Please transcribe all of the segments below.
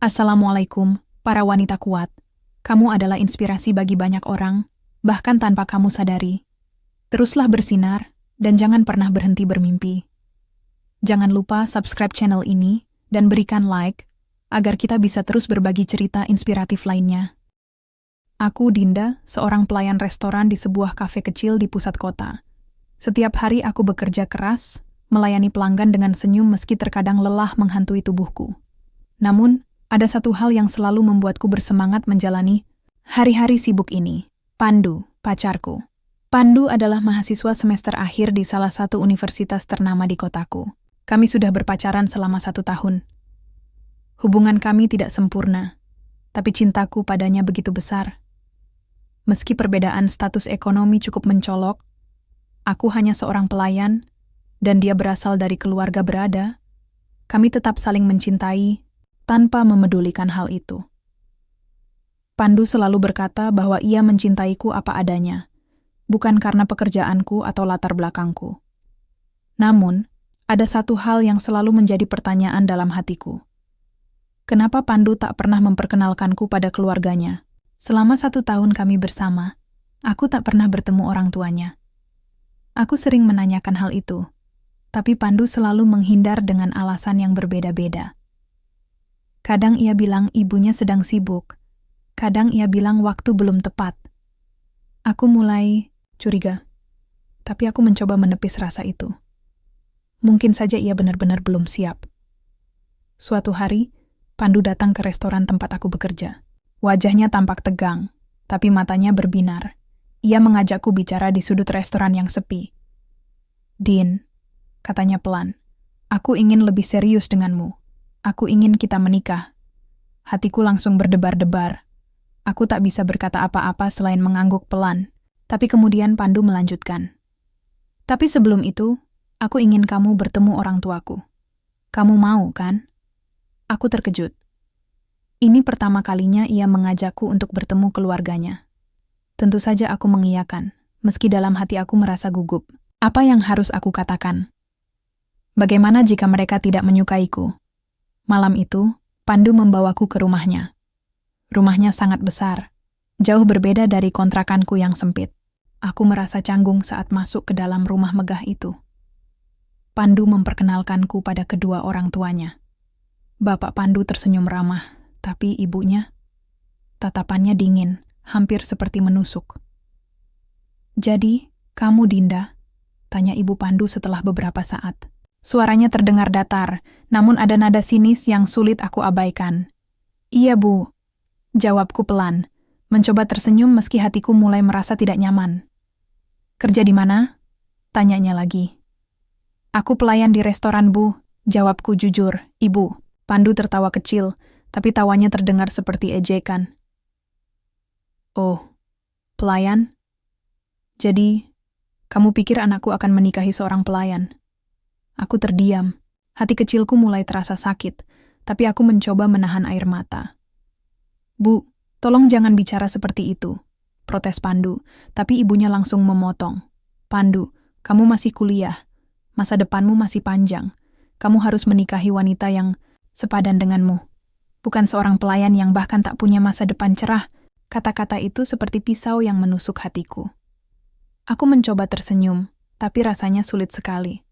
Assalamualaikum, para wanita kuat. Kamu adalah inspirasi bagi banyak orang, bahkan tanpa kamu sadari. Teruslah bersinar, dan jangan pernah berhenti bermimpi. Jangan lupa subscribe channel ini, dan berikan like, agar kita bisa terus berbagi cerita inspiratif lainnya. Aku Dinda, seorang pelayan restoran di sebuah kafe kecil di pusat kota. Setiap hari aku bekerja keras, melayani pelanggan dengan senyum meski terkadang lelah menghantui tubuhku. Namun, ada satu hal yang selalu membuatku bersemangat menjalani hari-hari sibuk ini. Pandu, pacarku. Pandu adalah mahasiswa semester akhir di salah satu universitas ternama di kotaku. Kami sudah berpacaran selama 1 tahun. Hubungan kami tidak sempurna, tapi cintaku padanya begitu besar. Meski perbedaan status ekonomi cukup mencolok, aku hanya seorang pelayan, dan dia berasal dari keluarga berada, kami tetap saling mencintai, tanpa memedulikan hal itu. Pandu selalu berkata bahwa ia mencintaiku apa adanya, bukan karena pekerjaanku atau latar belakangku. Namun, ada satu hal yang selalu menjadi pertanyaan dalam hatiku. Kenapa Pandu tak pernah memperkenalkanku pada keluarganya? Selama 1 tahun kami bersama, aku tak pernah bertemu orang tuanya. Aku sering menanyakan hal itu, tapi Pandu selalu menghindar dengan alasan yang berbeda-beda. Kadang ia bilang ibunya sedang sibuk, kadang ia bilang waktu belum tepat. Aku mulai curiga, tapi aku mencoba menepis rasa itu. Mungkin saja ia benar-benar belum siap. Suatu hari, Pandu datang ke restoran tempat aku bekerja. Wajahnya tampak tegang, tapi matanya berbinar. Ia mengajakku bicara di sudut restoran yang sepi. "Din," katanya pelan, "aku ingin lebih serius denganmu. Aku ingin kita menikah." Hatiku langsung berdebar-debar. Aku tak bisa berkata apa-apa selain mengangguk pelan. Tapi kemudian Pandu melanjutkan. "Tapi sebelum itu, aku ingin kamu bertemu orang tuaku. Kamu mau, kan?" Aku terkejut. Ini pertama kalinya ia mengajakku untuk bertemu keluarganya. Tentu saja aku mengiyakan, meski dalam hati aku merasa gugup. Apa yang harus aku katakan? Bagaimana jika mereka tidak menyukaiku? Malam itu, Pandu membawaku ke rumahnya. Rumahnya sangat besar, jauh berbeda dari kontrakanku yang sempit. Aku merasa canggung saat masuk ke dalam rumah megah itu. Pandu memperkenalkanku pada kedua orang tuanya. Bapak Pandu tersenyum ramah, tapi ibunya, tatapannya dingin, hampir seperti menusuk. "Jadi, kamu Dinda?" tanya ibu Pandu setelah beberapa saat. Suaranya terdengar datar, namun ada nada sinis yang sulit aku abaikan. "Iya, Bu," jawabku pelan, mencoba tersenyum meski hatiku mulai merasa tidak nyaman. "Kerja di mana?" tanyanya lagi. "Aku pelayan di restoran, Bu," jawabku jujur. "Ibu." Pandu tertawa kecil, tapi tawanya terdengar seperti ejekan. "Oh, pelayan? Jadi, kamu pikir anakku akan menikahi seorang pelayan?" Aku terdiam. Hati kecilku mulai terasa sakit, tapi aku mencoba menahan air mata. "Bu, tolong jangan bicara seperti itu," protes Pandu, tapi ibunya langsung memotong. "Pandu, kamu masih kuliah. Masa depanmu masih panjang. Kamu harus menikahi wanita yang sepadan denganmu. Bukan seorang pelayan yang bahkan tak punya masa depan cerah." Kata-kata itu seperti pisau yang menusuk hatiku. Aku mencoba tersenyum, tapi rasanya sulit sekali.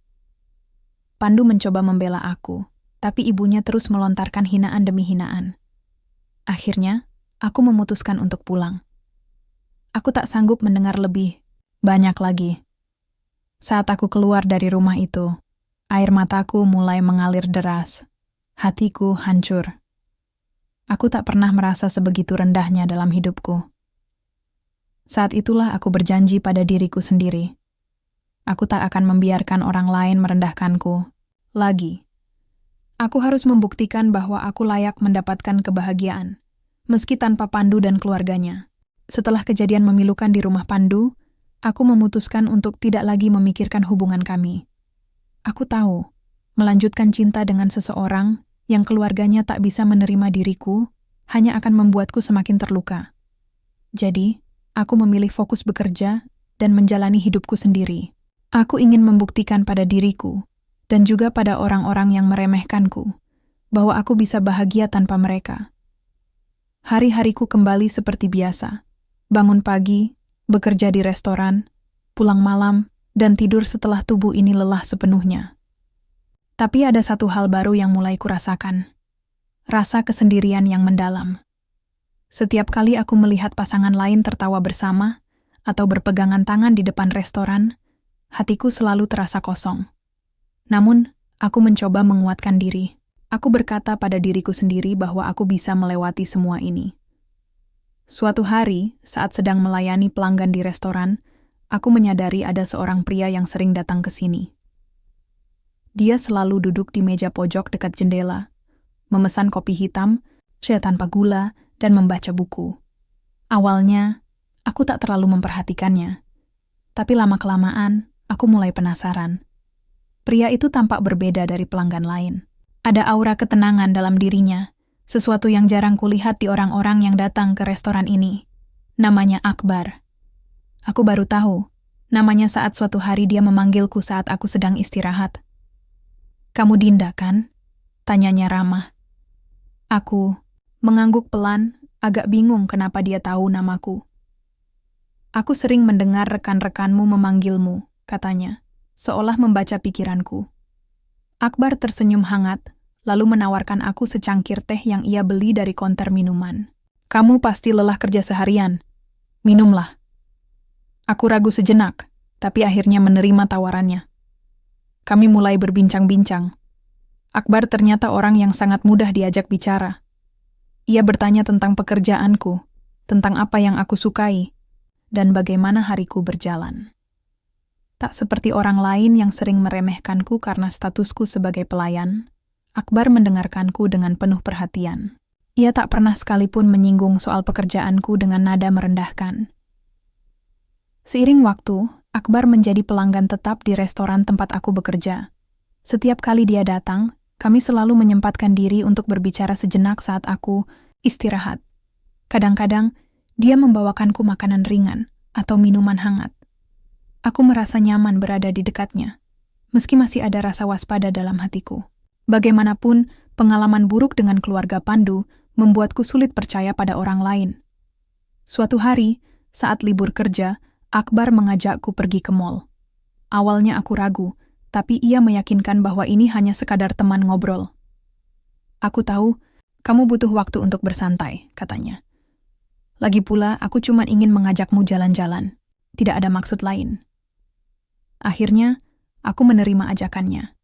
Pandu mencoba membela aku, tapi ibunya terus melontarkan hinaan demi hinaan. Akhirnya, aku memutuskan untuk pulang. Aku tak sanggup mendengar lebih banyak lagi. Saat aku keluar dari rumah itu, air mataku mulai mengalir deras. Hatiku hancur. Aku tak pernah merasa sebegitu rendahnya dalam hidupku. Saat itulah aku berjanji pada diriku sendiri. Aku tak akan membiarkan orang lain merendahkanku lagi. Aku harus membuktikan bahwa aku layak mendapatkan kebahagiaan, meski tanpa Pandu dan keluarganya. Setelah kejadian memilukan di rumah Pandu, aku memutuskan untuk tidak lagi memikirkan hubungan kami. Aku tahu, melanjutkan cinta dengan seseorang yang keluarganya tak bisa menerima diriku hanya akan membuatku semakin terluka. Jadi, aku memilih fokus bekerja dan menjalani hidupku sendiri. Aku ingin membuktikan pada diriku, dan juga pada orang-orang yang meremehkanku, bahwa aku bisa bahagia tanpa mereka. Hari-hariku kembali seperti biasa. Bangun pagi, bekerja di restoran, pulang malam, dan tidur setelah tubuh ini lelah sepenuhnya. Tapi ada satu hal baru yang mulai kurasakan. Rasa kesendirian yang mendalam. Setiap kali aku melihat pasangan lain tertawa bersama atau berpegangan tangan di depan restoran, hatiku selalu terasa kosong. Namun, aku mencoba menguatkan diri. Aku berkata pada diriku sendiri bahwa aku bisa melewati semua ini. Suatu hari, saat sedang melayani pelanggan di restoran, aku menyadari ada seorang pria yang sering datang ke sini. Dia selalu duduk di meja pojok dekat jendela, memesan kopi hitam, teh tanpa gula, dan membaca buku. Awalnya, aku tak terlalu memperhatikannya. Tapi lama-kelamaan, aku mulai penasaran. Pria itu tampak berbeda dari pelanggan lain. Ada aura ketenangan dalam dirinya, sesuatu yang jarang kulihat di orang-orang yang datang ke restoran ini. Namanya Akbar. Aku baru tahu, namanya saat suatu hari dia memanggilku saat aku sedang istirahat. "Kamu Dinda, kan?" tanyanya ramah. Aku mengangguk pelan, agak bingung kenapa dia tahu namaku. "Aku sering mendengar rekan-rekanmu memanggilmu," katanya, seolah membaca pikiranku. Akbar tersenyum hangat, lalu menawarkan aku secangkir teh yang ia beli dari konter minuman. "Kamu pasti lelah kerja seharian. Minumlah." Aku ragu sejenak, tapi akhirnya menerima tawarannya. Kami mulai berbincang-bincang. Akbar ternyata orang yang sangat mudah diajak bicara. Ia bertanya tentang pekerjaanku, tentang apa yang aku sukai, dan bagaimana hariku berjalan. Tak seperti orang lain yang sering meremehkanku karena statusku sebagai pelayan, Akbar mendengarkanku dengan penuh perhatian. Ia tak pernah sekalipun menyinggung soal pekerjaanku dengan nada merendahkan. Seiring waktu, Akbar menjadi pelanggan tetap di restoran tempat aku bekerja. Setiap kali dia datang, kami selalu menyempatkan diri untuk berbicara sejenak saat aku istirahat. Kadang-kadang, dia membawakanku makanan ringan atau minuman hangat. Aku merasa nyaman berada di dekatnya, meski masih ada rasa waspada dalam hatiku. Bagaimanapun, pengalaman buruk dengan keluarga Pandu membuatku sulit percaya pada orang lain. Suatu hari, saat libur kerja, Akbar mengajakku pergi ke mall. Awalnya aku ragu, tapi ia meyakinkan bahwa ini hanya sekadar teman ngobrol. "Aku tahu, kamu butuh waktu untuk bersantai," katanya. "Lagi pula, aku cuma ingin mengajakmu jalan-jalan. Tidak ada maksud lain." Akhirnya, aku menerima ajakannya.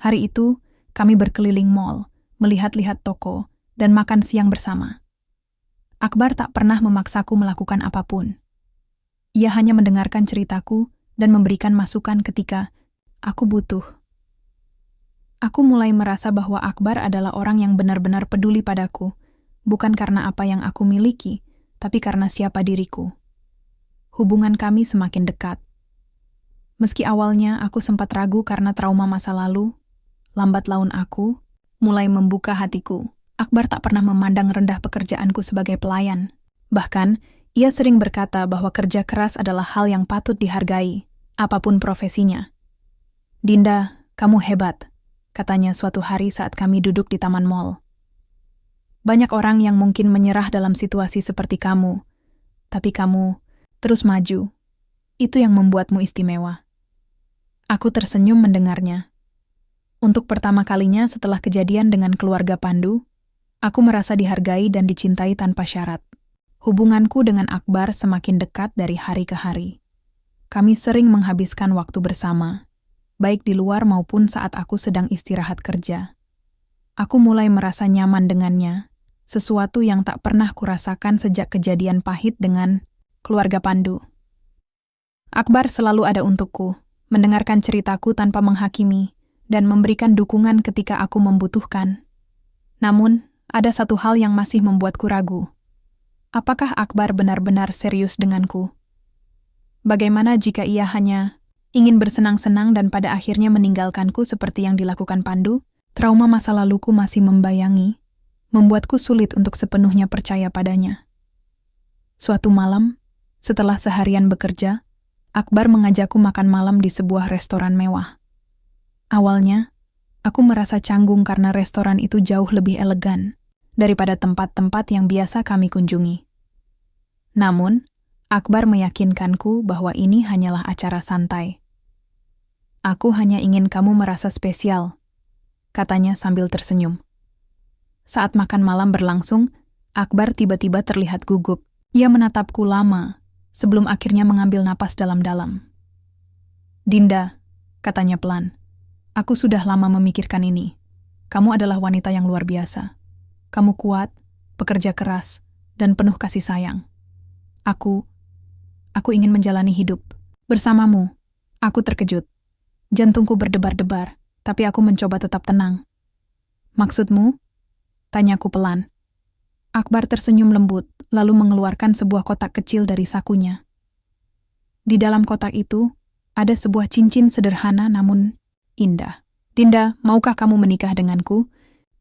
Hari itu, kami berkeliling mall, melihat-lihat toko, dan makan siang bersama. Akbar tak pernah memaksaku melakukan apapun. Ia hanya mendengarkan ceritaku dan memberikan masukan ketika aku butuh. Aku mulai merasa bahwa Akbar adalah orang yang benar-benar peduli padaku, bukan karena apa yang aku miliki, tapi karena siapa diriku. Hubungan kami semakin dekat. Meski awalnya aku sempat ragu karena trauma masa lalu, lambat laun aku mulai membuka hatiku. Akbar tak pernah memandang rendah pekerjaanku sebagai pelayan. Bahkan, ia sering berkata bahwa kerja keras adalah hal yang patut dihargai, apapun profesinya. "Dinda, kamu hebat," katanya suatu hari saat kami duduk di taman mall. "Banyak orang yang mungkin menyerah dalam situasi seperti kamu, tapi kamu terus maju. Itu yang membuatmu istimewa." Aku tersenyum mendengarnya. Untuk pertama kalinya setelah kejadian dengan keluarga Pandu, aku merasa dihargai dan dicintai tanpa syarat. Hubunganku dengan Akbar semakin dekat dari hari ke hari. Kami sering menghabiskan waktu bersama, baik di luar maupun saat aku sedang istirahat kerja. Aku mulai merasa nyaman dengannya, sesuatu yang tak pernah kurasakan sejak kejadian pahit dengan keluarga Pandu. Akbar selalu ada untukku, mendengarkan ceritaku tanpa menghakimi, dan memberikan dukungan ketika aku membutuhkan. Namun, ada satu hal yang masih membuatku ragu. Apakah Akbar benar-benar serius denganku? Bagaimana jika ia hanya ingin bersenang-senang dan pada akhirnya meninggalkanku seperti yang dilakukan Pandu? Trauma masa laluku masih membayangi, membuatku sulit untuk sepenuhnya percaya padanya. Suatu malam, setelah seharian bekerja, Akbar mengajakku makan malam di sebuah restoran mewah. Awalnya, Aku merasa canggung karena restoran itu jauh lebih elegan daripada tempat-tempat yang biasa kami kunjungi. Namun, Akbar meyakinkanku bahwa ini hanyalah acara santai. Aku hanya ingin kamu merasa spesial, katanya sambil tersenyum. Saat makan malam berlangsung, Akbar tiba-tiba terlihat gugup. Ia menatapku lama, sebelum akhirnya mengambil napas dalam-dalam. Dinda, katanya pelan, aku sudah lama memikirkan ini. Kamu adalah wanita yang luar biasa. Kamu kuat, pekerja keras, dan penuh kasih sayang. Aku ingin menjalani hidup bersamamu. Aku terkejut. Jantungku berdebar-debar, tapi aku mencoba tetap tenang. Maksudmu? Tanyaku pelan. Akbar tersenyum lembut, lalu mengeluarkan sebuah kotak kecil dari sakunya. Di dalam kotak itu, ada sebuah cincin sederhana namun indah. Dinda, maukah kamu menikah denganku?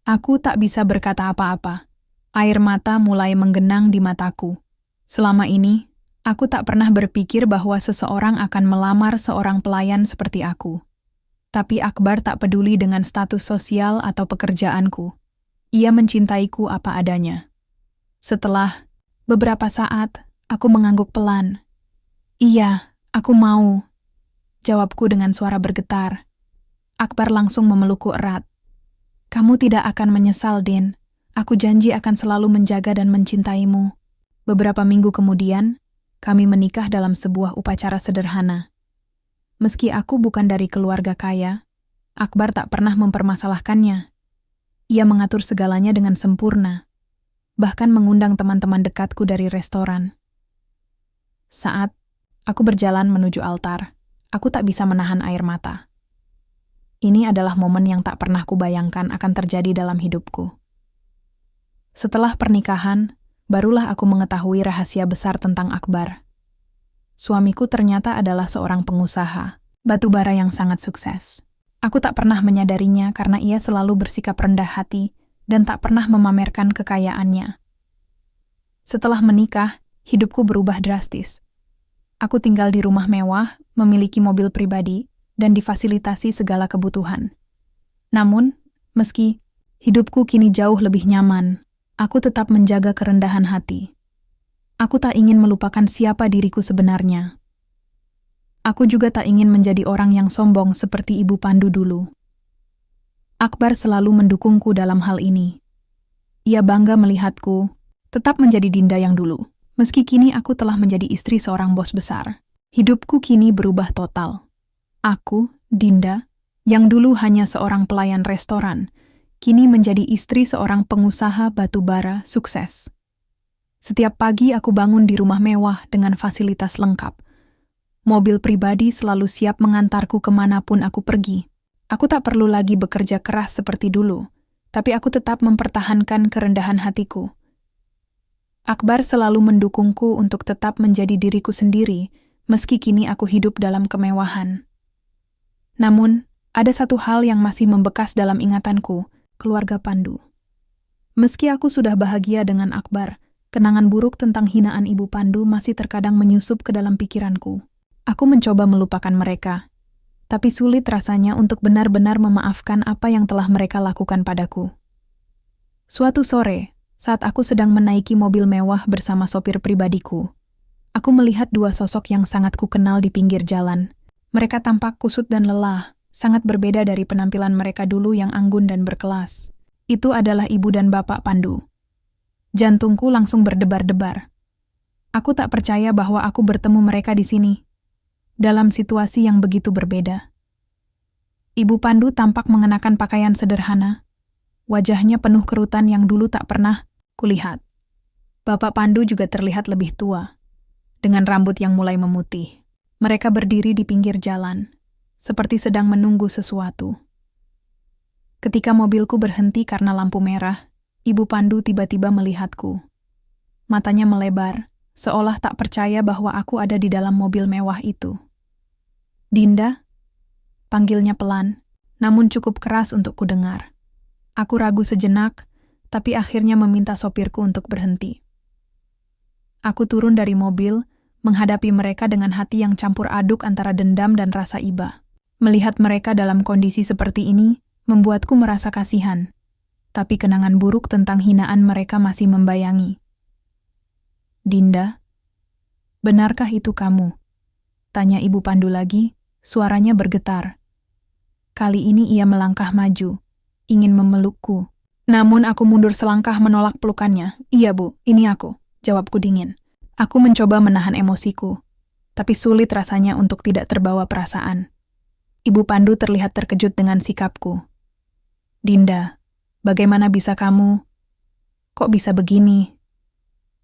Aku tak bisa berkata apa-apa. Air mata mulai menggenang di mataku. Selama ini, aku tak pernah berpikir bahwa seseorang akan melamar seorang pelayan seperti aku. Tapi Akbar tak peduli dengan status sosial atau pekerjaanku. Ia mencintaiku apa adanya. Setelah beberapa saat, aku mengangguk pelan. Iya, aku mau. Jawabku dengan suara bergetar. Akbar langsung memelukku erat. Kamu tidak akan menyesal, Din. Aku janji akan selalu menjaga dan mencintaimu. Beberapa minggu kemudian, kami menikah dalam sebuah upacara sederhana. Meski aku bukan dari keluarga kaya, Akbar tak pernah mempermasalahkannya. Ia mengatur segalanya dengan sempurna. Bahkan mengundang teman-teman dekatku dari restoran. Saat aku berjalan menuju altar, aku tak bisa menahan air mata. Ini adalah momen yang tak pernah kubayangkan akan terjadi dalam hidupku. Setelah pernikahan, barulah aku mengetahui rahasia besar tentang Akbar. Suamiku ternyata adalah seorang pengusaha batubara yang sangat sukses. Aku tak pernah menyadarinya karena ia selalu bersikap rendah hati dan tak pernah memamerkan kekayaannya. Setelah menikah, hidupku berubah drastis. Aku tinggal di rumah mewah, memiliki mobil pribadi, dan difasilitasi segala kebutuhan. Namun, meski hidupku kini jauh lebih nyaman, aku tetap menjaga kerendahan hati. Aku tak ingin melupakan siapa diriku sebenarnya. Aku juga tak ingin menjadi orang yang sombong seperti Ibu Pandu dulu. Akbar selalu mendukungku dalam hal ini. Ia bangga melihatku tetap menjadi Dinda yang dulu. Meski kini aku telah menjadi istri seorang bos besar, hidupku kini berubah total. Aku, Dinda, yang dulu hanya seorang pelayan restoran, kini menjadi istri seorang pengusaha batubara sukses. Setiap pagi aku bangun di rumah mewah dengan fasilitas lengkap. Mobil pribadi selalu siap mengantarku kemanapun aku pergi. Aku tak perlu lagi bekerja keras seperti dulu, tapi aku tetap mempertahankan kerendahan hatiku. Akbar selalu mendukungku untuk tetap menjadi diriku sendiri, meski kini aku hidup dalam kemewahan. Namun, ada satu hal yang masih membekas dalam ingatanku, keluarga Pandu. Meski aku sudah bahagia dengan Akbar, kenangan buruk tentang hinaan Ibu Pandu masih terkadang menyusup ke dalam pikiranku. Aku mencoba melupakan mereka, tapi sulit rasanya untuk benar-benar memaafkan apa yang telah mereka lakukan padaku. Suatu sore, saat aku sedang menaiki mobil mewah bersama sopir pribadiku, aku melihat dua sosok yang sangat kukenal di pinggir jalan. Mereka tampak kusut dan lelah, sangat berbeda dari penampilan mereka dulu yang anggun dan berkelas. Itu adalah Ibu dan Bapak Pandu. Jantungku langsung berdebar-debar. Aku tak percaya bahwa aku bertemu mereka di sini, dalam situasi yang begitu berbeda. Ibu Pandu tampak mengenakan pakaian sederhana. Wajahnya penuh kerutan yang dulu tak pernah kulihat. Bapak Pandu juga terlihat lebih tua, dengan rambut yang mulai memutih. Mereka berdiri di pinggir jalan, seperti sedang menunggu sesuatu. Ketika mobilku berhenti karena lampu merah, Ibu Pandu tiba-tiba melihatku. Matanya melebar, seolah tak percaya bahwa aku ada di dalam mobil mewah itu. Dinda? Panggilnya pelan, namun cukup keras untuk kudengar. Aku ragu sejenak, tapi akhirnya meminta sopirku untuk berhenti. Aku turun dari mobil, menghadapi mereka dengan hati yang campur aduk antara dendam dan rasa iba. Melihat mereka dalam kondisi seperti ini, membuatku merasa kasihan. Tapi kenangan buruk tentang hinaan mereka masih membayangi. "Dinda, benarkah itu kamu?" tanya Ibu Pandu lagi, suaranya bergetar. Kali ini ia melangkah maju, ingin memelukku. Namun aku mundur selangkah menolak pelukannya. "Iya, Bu, ini aku," jawabku dingin. Aku mencoba menahan emosiku, tapi sulit rasanya untuk tidak terbawa perasaan. Ibu Pandu terlihat terkejut dengan sikapku. "Dinda, bagaimana bisa kamu? Kok bisa begini?"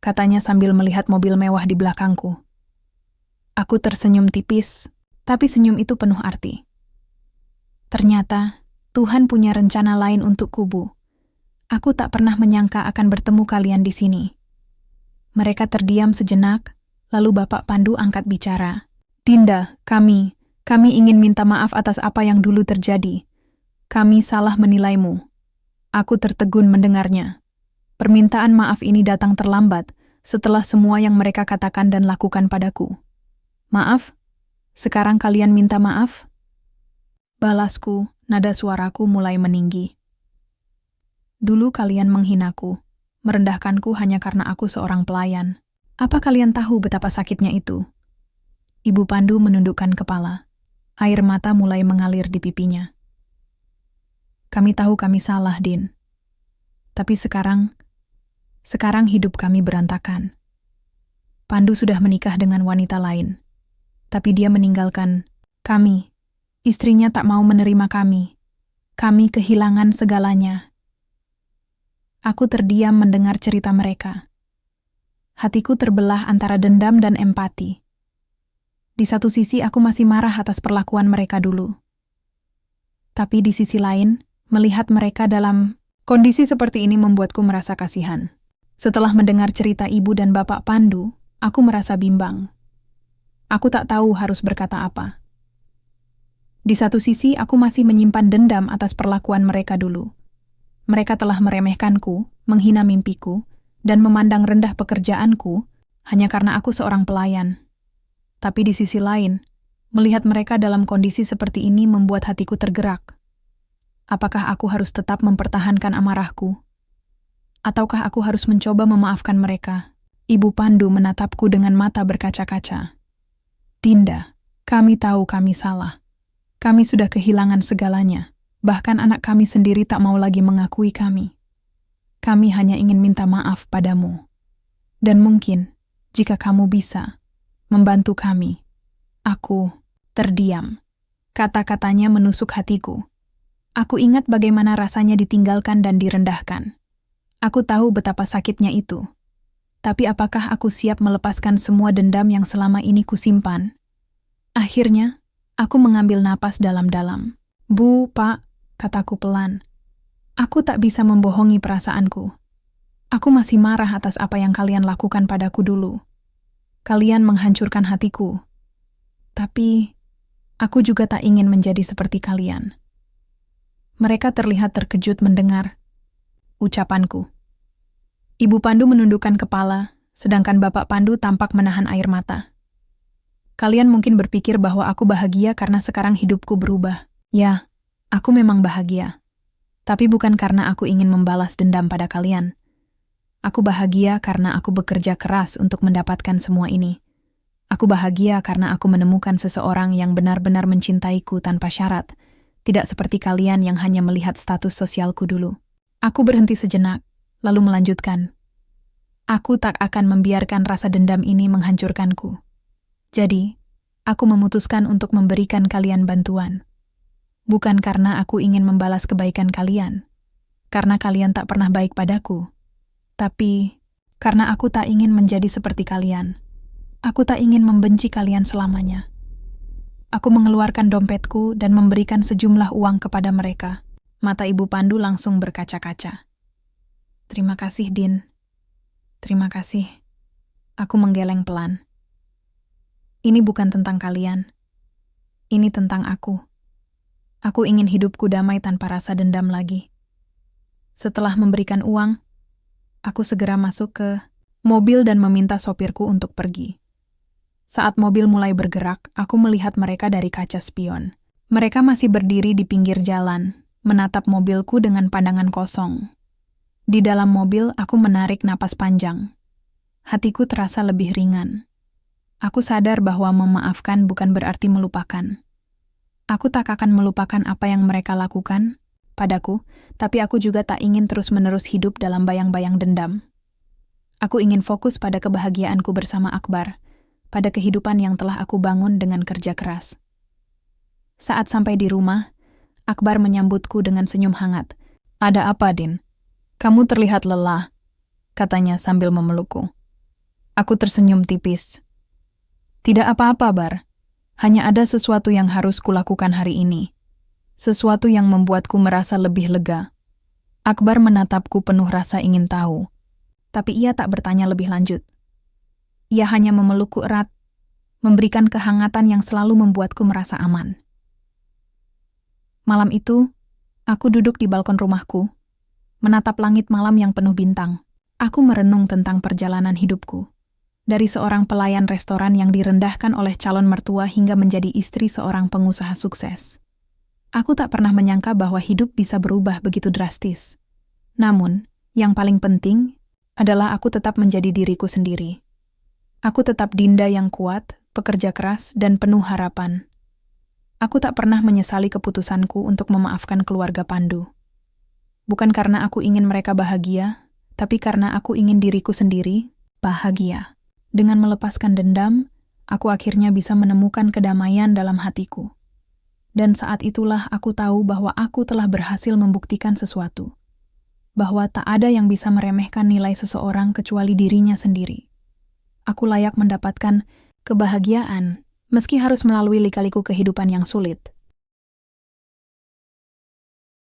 katanya sambil melihat mobil mewah di belakangku. Aku tersenyum tipis, tapi senyum itu penuh arti. Ternyata, Tuhan punya rencana lain untukku, Bu. Aku tak pernah menyangka akan bertemu kalian di sini. Mereka terdiam sejenak, lalu Bapak Pandu angkat bicara. "Dinda, kami ingin minta maaf atas apa yang dulu terjadi. Kami salah menilaimu." Aku tertegun mendengarnya. Permintaan maaf ini datang terlambat setelah semua yang mereka katakan dan lakukan padaku. "Maaf? Sekarang kalian minta maaf?" Balasku, nada suaraku mulai meninggi. "Dulu kalian menghinaku, merendahkanku hanya karena aku seorang pelayan. Apa kalian tahu betapa sakitnya itu?" Ibu Pandu menundukkan kepala. Air mata mulai mengalir di pipinya. "Kami tahu kami salah, Din. Tapi sekarang hidup kami berantakan. Pandu sudah menikah dengan wanita lain. Tapi dia meninggalkan kami. Istrinya tak mau menerima kami. Kami kehilangan segalanya." Aku terdiam mendengar cerita mereka. Hatiku terbelah antara dendam dan empati. Di satu sisi aku masih marah atas perlakuan mereka dulu. Tapi di sisi lain, melihat mereka dalam kondisi seperti ini membuatku merasa kasihan. Setelah mendengar cerita Ibu dan Bapak Pandu, aku merasa bimbang. Aku tak tahu harus berkata apa. Di satu sisi, aku masih menyimpan dendam atas perlakuan mereka dulu. Mereka telah meremehkanku, menghina mimpiku, dan memandang rendah pekerjaanku hanya karena aku seorang pelayan. Tapi di sisi lain, melihat mereka dalam kondisi seperti ini membuat hatiku tergerak. Apakah aku harus tetap mempertahankan amarahku? Ataukah aku harus mencoba memaafkan mereka? Ibu Pandu menatapku dengan mata berkaca-kaca. "Dinda, kami tahu kami salah. Kami sudah kehilangan segalanya. Bahkan anak kami sendiri tak mau lagi mengakui kami. Kami hanya ingin minta maaf padamu. Dan mungkin, jika kamu bisa membantu kami." Aku terdiam. Kata-katanya menusuk hatiku. Aku ingat bagaimana rasanya ditinggalkan dan direndahkan. Aku tahu betapa sakitnya itu. Tapi apakah aku siap melepaskan semua dendam yang selama ini kusimpan? Akhirnya, aku mengambil napas dalam-dalam. "Bu, Pak," kataku pelan. "Aku tak bisa membohongi perasaanku. Aku masih marah atas apa yang kalian lakukan padaku dulu. Kalian menghancurkan hatiku. Tapi, aku juga tak ingin menjadi seperti kalian." Mereka terlihat terkejut mendengar ucapanku. Ibu Pandu menundukkan kepala, sedangkan Bapak Pandu tampak menahan air mata. "Kalian mungkin berpikir bahwa aku bahagia karena sekarang hidupku berubah. Ya, aku memang bahagia. Tapi bukan karena aku ingin membalas dendam pada kalian. Aku bahagia karena aku bekerja keras untuk mendapatkan semua ini. Aku bahagia karena aku menemukan seseorang yang benar-benar mencintaiku tanpa syarat, tidak seperti kalian yang hanya melihat status sosialku dulu." Aku berhenti sejenak, lalu melanjutkan. "Aku tak akan membiarkan rasa dendam ini menghancurkanku. Jadi, aku memutuskan untuk memberikan kalian bantuan. Bukan karena aku ingin membalas kebaikan kalian, karena kalian tak pernah baik padaku. Tapi, karena aku tak ingin menjadi seperti kalian. Aku tak ingin membenci kalian selamanya." Aku mengeluarkan dompetku dan memberikan sejumlah uang kepada mereka. Mata Ibu Pandu langsung berkaca-kaca. "Terima kasih, Din. Terima kasih." Aku menggeleng pelan. "Ini bukan tentang kalian. Ini tentang aku. Aku ingin hidupku damai tanpa rasa dendam lagi." Setelah memberikan uang, aku segera masuk ke mobil dan meminta sopirku untuk pergi. Saat mobil mulai bergerak, aku melihat mereka dari kaca spion. Mereka masih berdiri di pinggir jalan, menatap mobilku dengan pandangan kosong. Di dalam mobil, aku menarik napas panjang. Hatiku terasa lebih ringan. Aku sadar bahwa memaafkan bukan berarti melupakan. Aku tak akan melupakan apa yang mereka lakukan padaku, tapi aku juga tak ingin terus-menerus hidup dalam bayang-bayang dendam. Aku ingin fokus pada kebahagiaanku bersama Akbar, pada kehidupan yang telah aku bangun dengan kerja keras. Saat sampai di rumah, Akbar menyambutku dengan senyum hangat. "Ada apa, Din? Kamu terlihat lelah," katanya sambil memelukku. Aku tersenyum tipis. "Tidak apa-apa, Bar. Hanya ada sesuatu yang harus kulakukan hari ini. Sesuatu yang membuatku merasa lebih lega." Akbar menatapku penuh rasa ingin tahu, tapi ia tak bertanya lebih lanjut. Ia hanya memelukku erat, memberikan kehangatan yang selalu membuatku merasa aman. Malam itu, aku duduk di balkon rumahku, menatap langit malam yang penuh bintang. Aku merenung tentang perjalanan hidupku. Dari seorang pelayan restoran yang direndahkan oleh calon mertua hingga menjadi istri seorang pengusaha sukses. Aku tak pernah menyangka bahwa hidup bisa berubah begitu drastis. Namun, yang paling penting adalah aku tetap menjadi diriku sendiri. Aku tetap Dinda yang kuat, pekerja keras, dan penuh harapan. Aku tak pernah menyesali keputusanku untuk memaafkan keluarga Pandu. Bukan karena aku ingin mereka bahagia, tapi karena aku ingin diriku sendiri bahagia. Dengan melepaskan dendam, aku akhirnya bisa menemukan kedamaian dalam hatiku. Dan saat itulah aku tahu bahwa aku telah berhasil membuktikan sesuatu. Bahwa tak ada yang bisa meremehkan nilai seseorang kecuali dirinya sendiri. Aku layak mendapatkan kebahagiaan, meski harus melalui lika-liku kehidupan yang sulit.